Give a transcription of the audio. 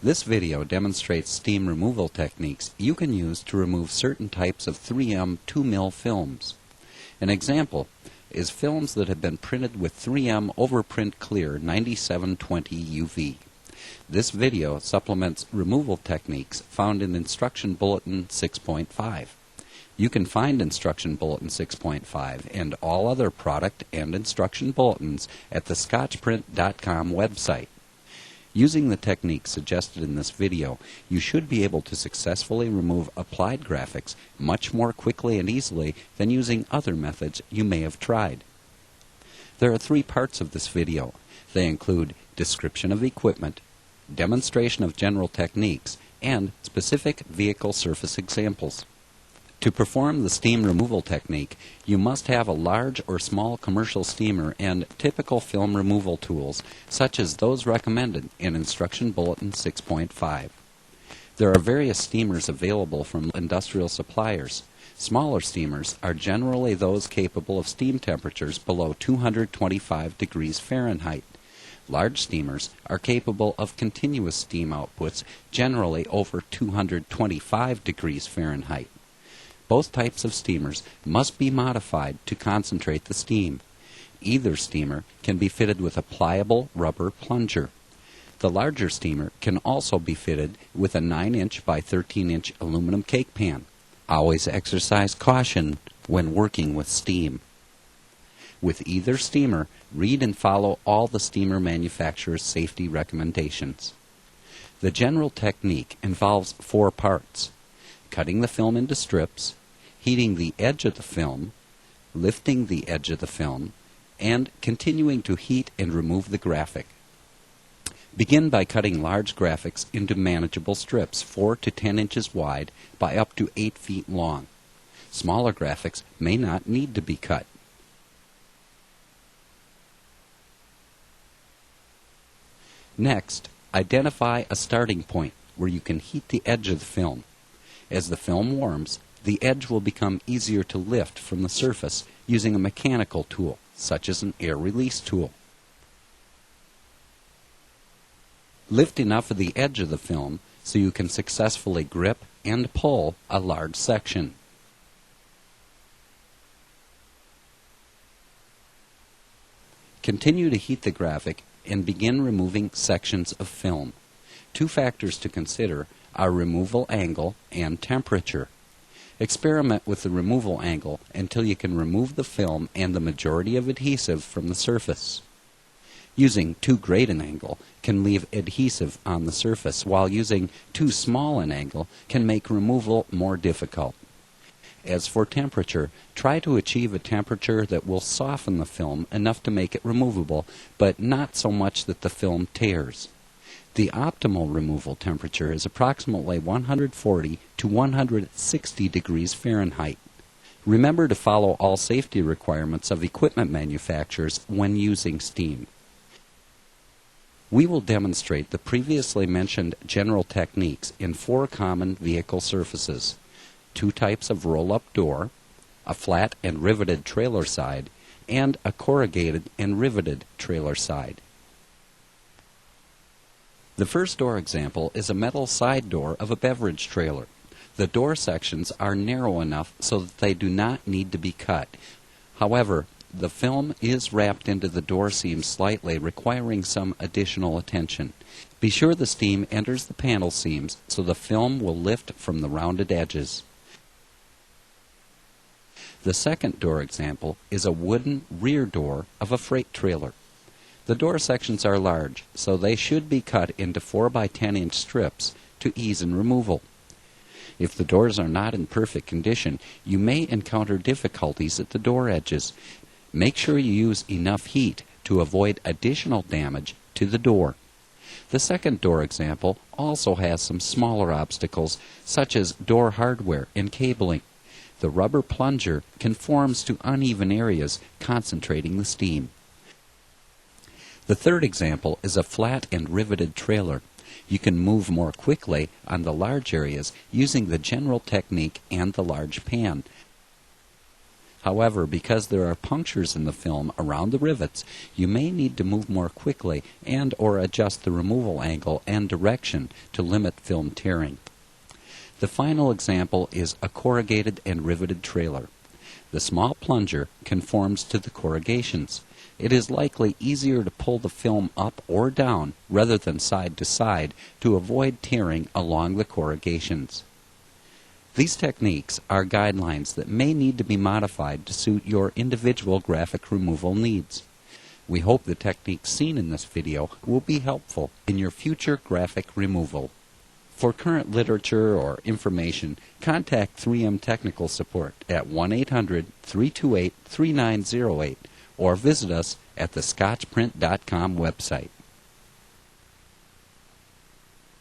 This video demonstrates steam removal techniques you can use to remove certain types of 3M 2mm films. An example is films that have been printed with 3M Overprint Clear 9720 UV. This video supplements removal techniques found in Instruction Bulletin 6.5. You can find Instruction Bulletin 6.5 and all other product and instruction bulletins at the scotchprint.com website. Using the techniques suggested in this video, you should be able to successfully remove applied graphics much more quickly and easily than using other methods you may have tried. There are 3 parts of this video. They include description of equipment, demonstration of general techniques, and specific vehicle surface examples. To perform the steam removal technique, you must have a large or small commercial steamer and typical film removal tools, such as those recommended in Instruction Bulletin 6.5. There are various steamers available from industrial suppliers. Smaller steamers are generally those capable of steam temperatures below 225 degrees Fahrenheit. Large steamers are capable of continuous steam outputs generally over 225 degrees Fahrenheit. Both types of steamers must be modified to concentrate the steam. Either steamer can be fitted with a pliable rubber plunger. The larger steamer can also be fitted with a 9-inch by 13-inch aluminum cake pan. Always exercise caution when working with steam. With either steamer, read and follow all the steamer manufacturer's safety recommendations. The general technique involves 4 parts: cutting the film into strips, heating the edge of the film, lifting the edge of the film, and continuing to heat and remove the graphic. Begin by cutting large graphics into manageable strips 4 to 10 inches wide by up to 8 feet long. Smaller graphics may not need to be cut. Next, identify a starting point where you can heat the edge of the film. As the film warms, the edge will become easier to lift from the surface using a mechanical tool, such as an air release tool. Lift enough of the edge of the film so you can successfully grip and pull a large section. Continue to heat the graphic and begin removing sections of film. 2 factors to consider are removal angle and temperature. Experiment with the removal angle until you can remove the film and the majority of adhesive from the surface. Using too great an angle can leave adhesive on the surface, while using too small an angle can make removal more difficult. As for temperature, try to achieve a temperature that will soften the film enough to make it removable, but not so much that the film tears. The optimal removal temperature is approximately 140 to 160 degrees Fahrenheit. Remember to follow all safety requirements of equipment manufacturers when using steam. We will demonstrate the previously mentioned general techniques in 4 common vehicle surfaces: 2 types of roll-up door, a flat and riveted trailer side, and a corrugated and riveted trailer side. The first door example is a metal side door of a beverage trailer. The door sections are narrow enough so that they do not need to be cut. However, the film is wrapped into the door seam slightly, requiring some additional attention. Be sure the steam enters the panel seams so the film will lift from the rounded edges. The second door example is a wooden rear door of a freight trailer. The door sections are large, so they should be cut into 4 by 10 inch strips to ease in removal. If the doors are not in perfect condition, you may encounter difficulties at the door edges. Make sure you use enough heat to avoid additional damage to the door. The second door example also has some smaller obstacles, such as door hardware and cabling. The rubber plunger conforms to uneven areas, concentrating the steam. The third example is a flat and riveted trailer. You can move more quickly on the large areas using the general technique and the large pan. However, because there are punctures in the film around the rivets, you may need to move more quickly and or adjust the removal angle and direction to limit film tearing. The final example is a corrugated and riveted trailer. The small plunger conforms to the corrugations. It is likely easier to pull the film up or down rather than side to side to avoid tearing along the corrugations. These techniques are guidelines that may need to be modified to suit your individual graphic removal needs. We hope the techniques seen in this video will be helpful in your future graphic removal. For current literature or information, contact 3M Technical Support at 1-800-328-3908 or visit us at the scotchprint.com website.